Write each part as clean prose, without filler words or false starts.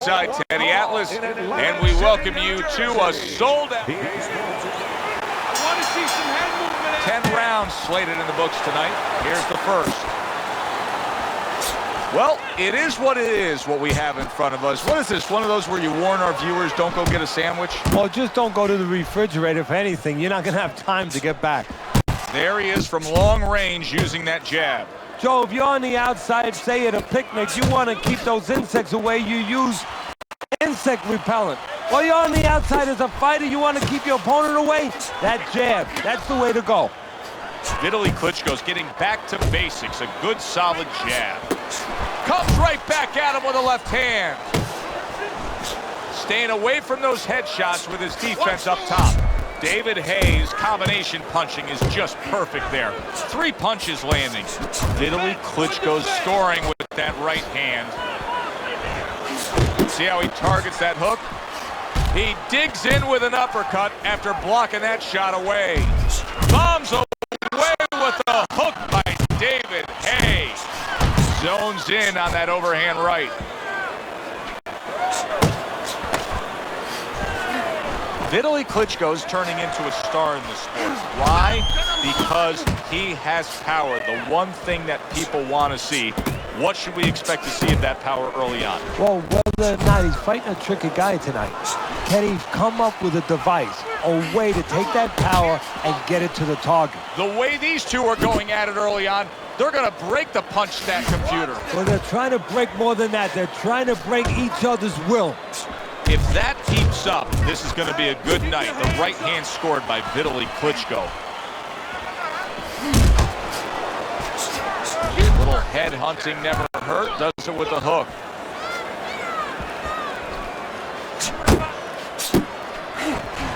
Side Teddy Atlas, and we welcome you to a sold-out. 10 rounds slated in the books tonight. Here's the first. Well, it is what it is, what we have in front of us. What is this, one of those where you warn our viewers, don't go get a sandwich? Well, just don't go to the refrigerator. If anything, you're not going to have time to get back. There he is from long range using that jab. Joe, if you're on the outside, say at a picnic, you want to keep those insects away, you use insect repellent. While you're on the outside as a fighter, you want to keep your opponent away, that jab, that's the way to go. Vitaly Klitschko's getting back to basics, a good solid jab. Comes right back at him with a left hand. Staying away from those headshots with his defense up top. David Hayes' combination punching is just perfect there. 3 punches landing. Vitaly Klitschko's scoring with that right hand. See how he targets that hook? He digs in with an uppercut after blocking that shot away. Bombs away with a hook by David Hayes. Zones in on that overhand right. Vitaly Klitschko's turning into a star in the sport. Why? Because he has power, the one thing that people want to see. What should we expect to see of that power early on? Well, whether or not he's fighting a tricky guy tonight, can he come up with a device, a way to take that power and get it to the target? The way these two are going at it early on, they're going to break the punch stat computer. Well, they're trying to break more than that. They're trying to break each other's will. If that keeps up, this is going to be a good night. The right hand scored by Vitaly Klitschko. Little head hunting never hurt. Does it with a hook.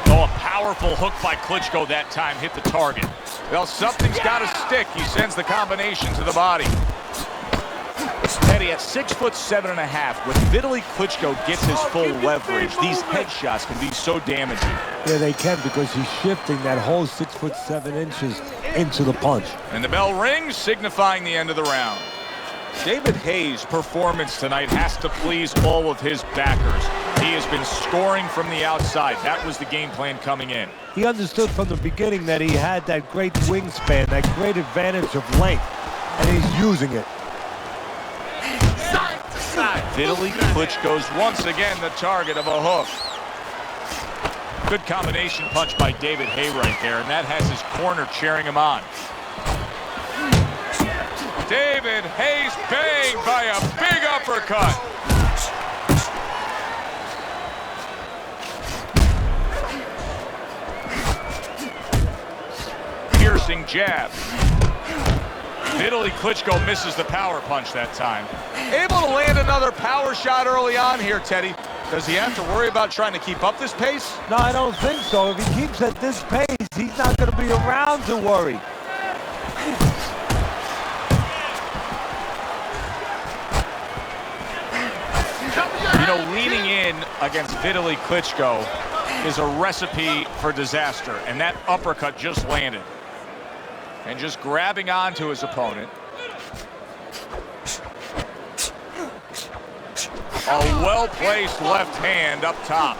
Oh, a powerful hook by Klitschko that time. Hit the target. Well, something's got to stick. He sends the combination to the body. Teddy, at 6'7½", when Vitaly Klitschko gets his full leverage, these headshots can be so damaging. Yeah, they can, because he's shifting that whole 6'7" into the punch. And the bell rings, signifying the end of the round. David Hayes' performance tonight has to please all of his backers. He has been scoring from the outside. That was the game plan coming in. He understood from the beginning that he had that great wingspan, that great advantage of length, and he's using it. Vitaly Klitschko's once again the target of a hook. Good combination punch by David Hay right there, and that has his corner cheering him on. David Hayes banged by a big uppercut. Piercing jab. Vitaly Klitschko misses the power punch that time. Able to land another power shot early on here, Teddy. Does he have to worry about trying to keep up this pace? No, I don't think so. If he keeps at this pace, he's not going to be around to worry. You know, leaning in against Vitaly Klitschko is a recipe for disaster, and that uppercut just landed. And just grabbing onto his opponent. A well-placed left hand up top.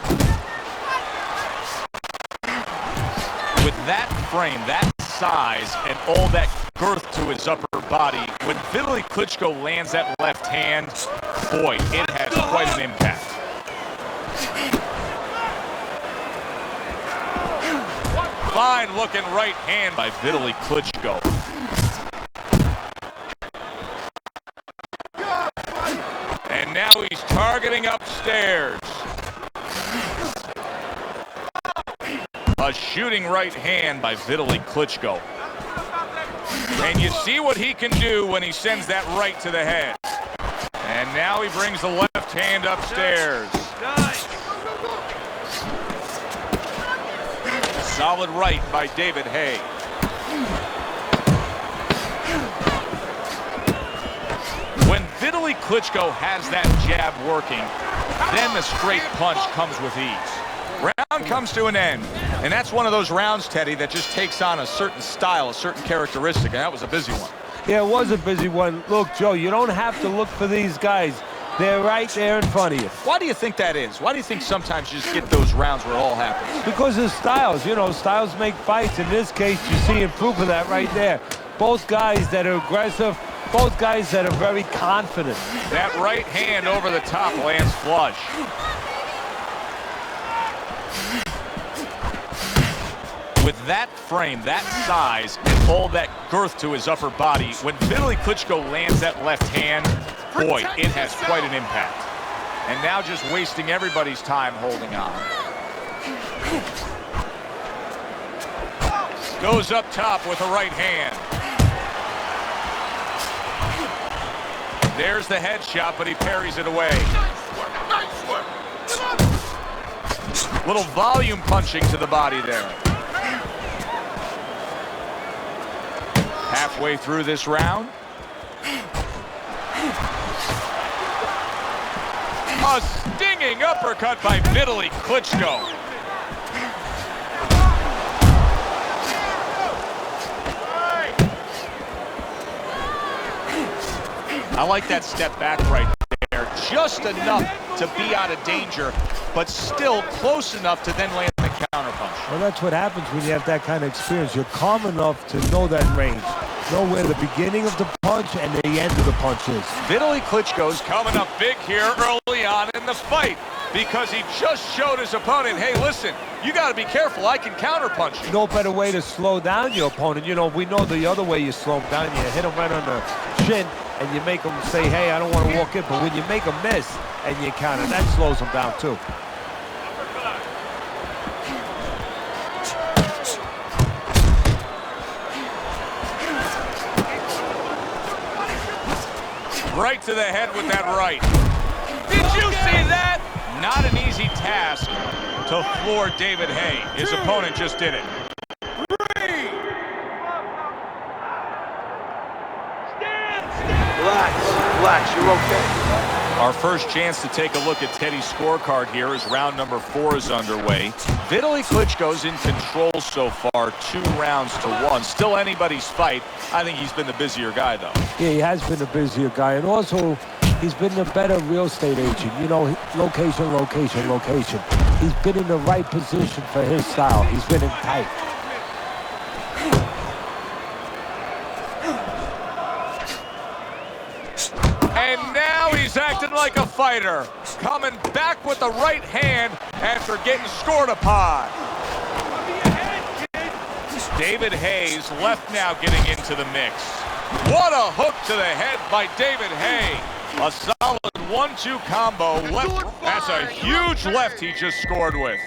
With that frame, that size, and all that girth to his upper body, when Vitaly Klitschko lands that left hand, boy, it has quite an impact. Fine-looking right hand by Vitaly Klitschko. And now he's targeting upstairs. A shooting right hand by Vitaly Klitschko. And you see what he can do when he sends that right to the head. And now he brings the left hand upstairs. Solid right by David Hay. When Vitaly Klitschko has that jab working, then the straight punch comes with ease. Round comes to an end, and that's one of those rounds, Teddy, that just takes on a certain style, a certain characteristic, and that was a busy one. Yeah, it was a busy one. Look, Joe, you don't have to look for these guys They're right there in front of you. Why do you think that is? Why do you think sometimes you just get those rounds where it all happens? Because of styles. You know, styles make fights. In this case, you see proof of that right there. Both guys that are aggressive, both guys that are very confident. That right hand over the top lands flush. With that frame, that size, and all that girth to his upper body, when Vitaly Klitschko lands that left hand, boy, it has quite an impact. And now just wasting everybody's time holding on. Goes up top with a right hand. There's the headshot, but he parries it away. Nice work. Little volume punching to the body there. Halfway through this round. A stinging uppercut by Vitaly Klitschko. I like that step back right there. Just enough to be out of danger, but still close enough to then land the counterpunch. Well, that's what happens when you have that kind of experience. You're calm enough to know that range. Know where the beginning of the punch and the end of the punch is. Vitaly Klitschko's coming up big here early on in the fight because he just showed his opponent, hey, listen, you got to be careful. I can counterpunch you. No better way to slow down your opponent. You know, we know the other way you slow him down. You hit him right on the chin and you make him say, hey, I don't want to walk in. But when you make him miss and you counter, that slows him down too. Right to the head with that right. Did you see that? Not an easy task to floor David Haye. His opponent just did it. Relax, you're okay. Our first chance to take a look at Teddy's scorecard here as round number 4 is underway. Vitaly Klitschko's in control so far, 2 rounds to 1. Still anybody's fight. I think he's been the busier guy, though. Yeah, he has been the busier guy. And also, he's been the better real estate agent. You know, location, location, location. He's been in the right position for his style. He's been in tight. And now he's acting like a fighter, coming back with the right hand after getting scored upon. David Haye's left now getting into the mix. What a hook to the head by David Haye. A solid 1-2 combo. Left. That's a huge left he just scored with.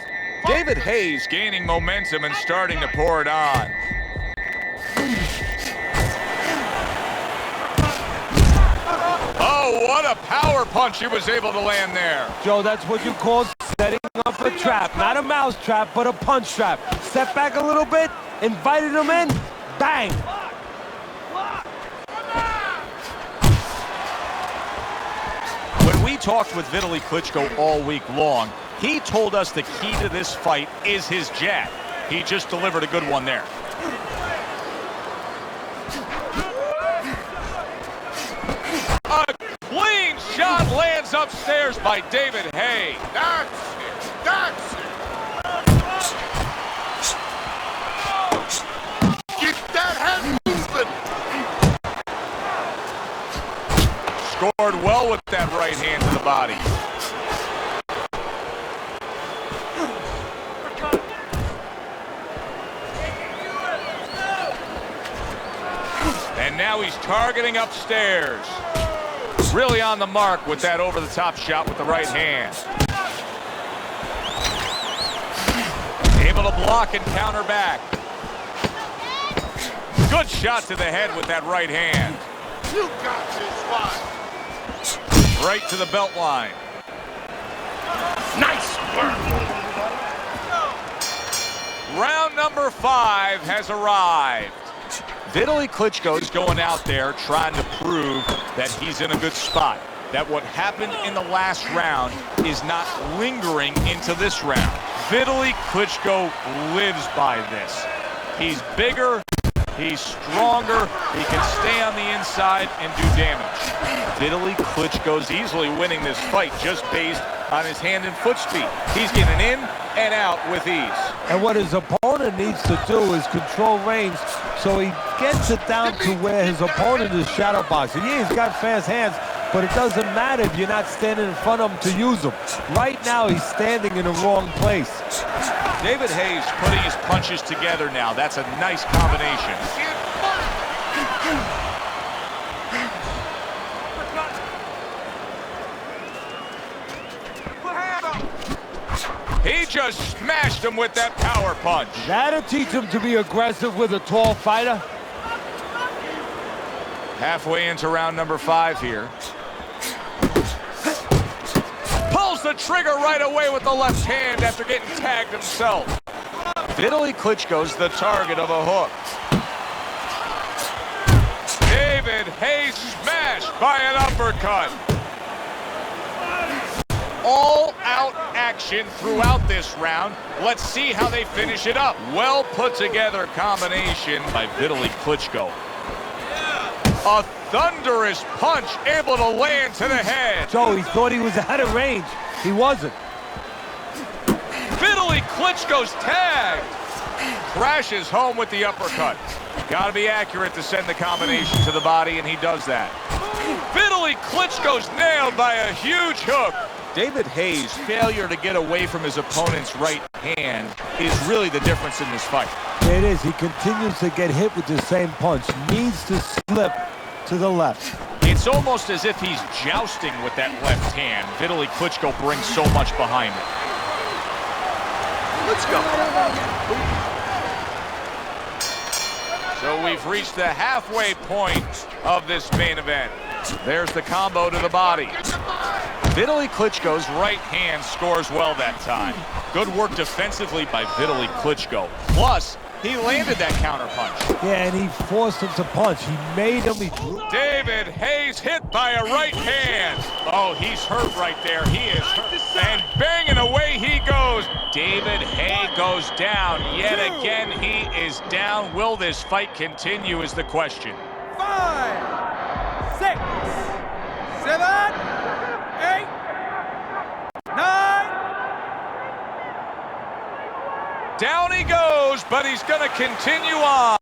David Haye's gaining momentum and starting to pour it on. Oh, what a power punch he was able to land there. Joe, that's what you call setting up a trap. Not a mouse trap, but a punch trap. Step back a little bit, invited him in, bang. When we talked with Vitaly Klitschko all week long, he told us the key to this fight is his jab. He just delivered a good one there. A clean shot lands upstairs by David Haye. That's it. That's it. Get that head moving. Scored well with that right hand to the body. And now he's targeting upstairs. Really on the mark with that over-the-top shot with the right hand. Able to block and counter back. Good shot to the head with that right hand. You got this one. Right to the belt line. Nice work. Round number 5 has arrived. Vitaly Klitschko's going out there trying to prove that he's in a good spot. That what happened in the last round is not lingering into this round. Vitaly Klitschko lives by this. He's bigger, He's stronger. He can stay on the inside and do damage. Vitaly Klitschko's easily winning this fight just based on his hand and foot speed. He's getting in and out with ease. And what his opponent needs to do is control range so he gets it down to where his opponent is shadow boxing. Yeah, he's got fast hands, but it doesn't matter if you're not standing in front of him to use them. Right now, he's standing in the wrong place. David Hayes putting his punches together now. That's a nice combination. He just smashed him with that power punch. That'll teach him to be aggressive with a tall fighter. Halfway into round number 5 here. Pulls the trigger right away with the left hand after getting tagged himself. Vitaly Klitschko's the target of a hook. David Hayes smashed by an uppercut. All-out action throughout this round. Let's see how they finish it up. Well put together combination by Vitaly Klitschko. A thunderous punch able to land to the head. So he thought he was out of range. He wasn't. Vitaly Klitschko's tagged. Crashes home with the uppercut. Got to be accurate to send the combination to the body, and he does that. Vitaly Klitschko's nailed by a huge hook. David Hayes' failure to get away from his opponent's right hand is really the difference in this fight. It is. He continues to get hit with the same punch. Needs to slip to the left. It's almost as if he's jousting with that left hand. Vitaly Klitschko brings so much behind it. Let's go. So we've reached the halfway point of this main event. There's the combo to the body. Vitaly Klitschko's right hand scores well that time. Good work defensively by Vitaly Klitschko. Plus, he landed that counterpunch. Yeah, and he forced him to punch. He made him. David Hayes hit by a right hand. Oh, he's hurt right there. He is hurt. And banging away he goes. David Hayes goes down. Yet again, he is down. Will this fight continue is the question. 5, 6, 7, 8, 9. Down he goes, but he's going to continue on,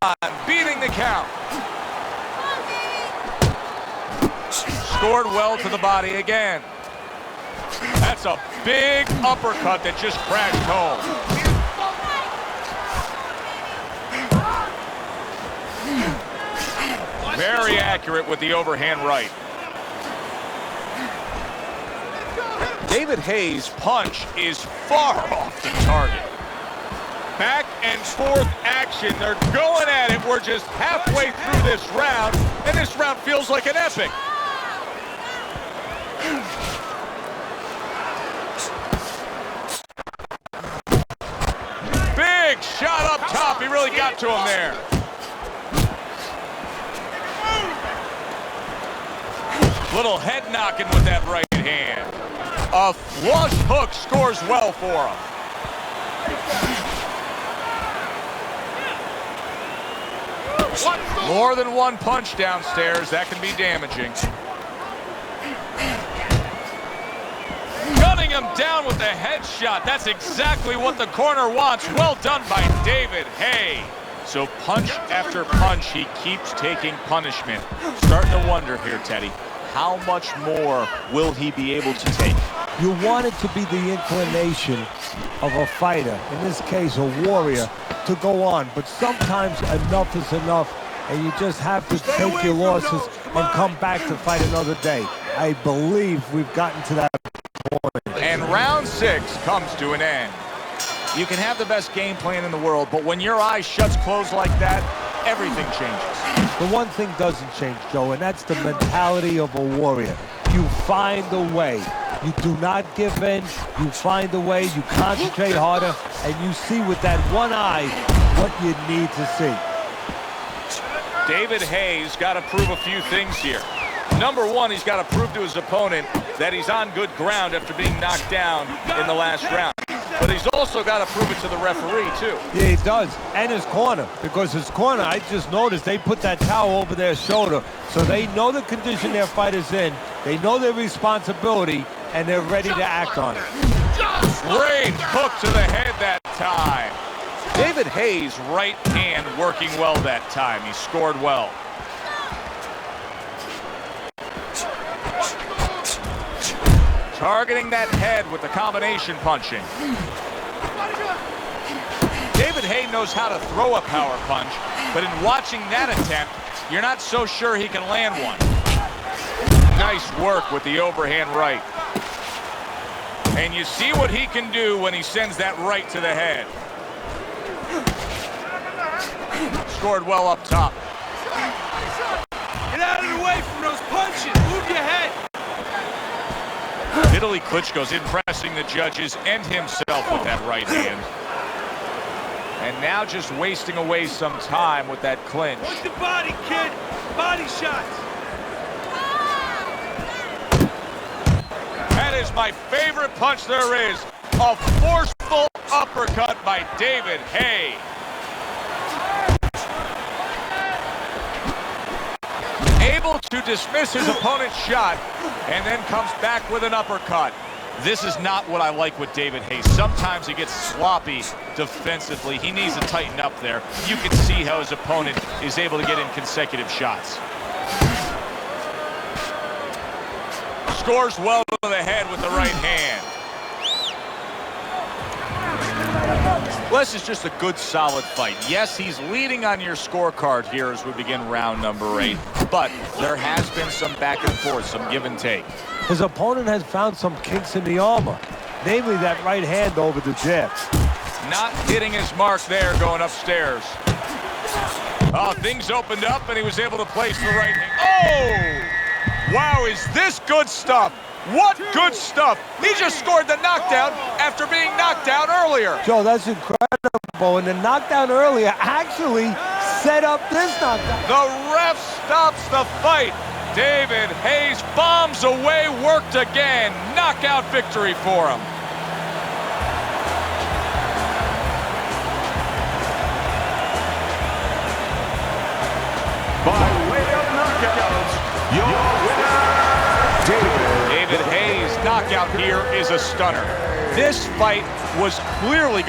beating the count. Scored well to the body again. That's a big uppercut that just crashed home. Very accurate with the overhand right. David Hayes' punch is far off the target. Back and forth action. They're going at it. We're just halfway through this round, and this round feels like an epic. Big shot up top. He really got to him there. Little head knocking with that right hand. A flush hook scores well for him. More than one punch downstairs. That can be damaging. Gunning him down with a headshot. That's exactly what the corner wants. Well done by David Hayes. So punch after punch, he keeps taking punishment. Starting to wonder here, Teddy, how much more will he be able to take? You want it to be the inclination of a fighter, in this case a warrior, to go on. But sometimes enough is enough, and you just have to take your losses and come back to fight another day. I believe we've gotten to that point. And round 6 comes to an end. You can have the best game plan in the world, but when your eye shuts closed like that, everything changes. The one thing doesn't change, Joe, and that's the mentality of a warrior. You find a way. You do not give in. You find a way. You concentrate harder, and you see with that one eye what you need to see. David Hayes got to prove a few things here. Number one, he's got to prove to his opponent that he's on good ground after being knocked down in the last round. But he's also got to prove it to the referee, too. Yeah, he does. And his corner. Because his corner, I just noticed, they put that towel over their shoulder. So they know the condition their fighter's in. They know their responsibility, and they're ready to act on it. Great hook to the head that time. David Hayes' right hand working well that time. He scored well. Targeting that head with the combination punching. David Hayes knows how to throw a power punch, but in watching that attempt, you're not so sure he can land one. Nice work with the overhand right. And you see what he can do when he sends that right to the head. Scored well up top. Get out of the way from those punches. Move your head. Vitaly Klitschko's impressing the judges and himself with that right hand. And now just wasting away some time with that clinch. Work the body, kid. Body shots. That is my favorite punch there is. A forceful uppercut by David Hayes. Able to dismiss his opponent's shot and then comes back with an uppercut. This is not what I like with David Hayes. Sometimes he gets sloppy defensively. He needs to tighten up there. You can see how his opponent is able to get in consecutive shots. Scores well to the head with the right hand. Well, this is just a good, solid fight. Yes, he's leading on your scorecard here as we begin round number 8, but there has been some back and forth, some give and take. His opponent has found some kinks in the armor, namely that right hand over the jab. Not hitting his mark there going upstairs. Oh, things opened up and he was able to place the right hand. Oh! Wow, is this good stuff? What good stuff! He just scored the knockdown after being knocked down earlier. Joe, that's incredible. And the knockdown earlier actually set up this knockdown. The ref stops the fight. David Hayes bombs away, worked again. Knockout victory for him. By way of knockout, your winner, David Hayes' knockout here is a stunner. This fight was clearly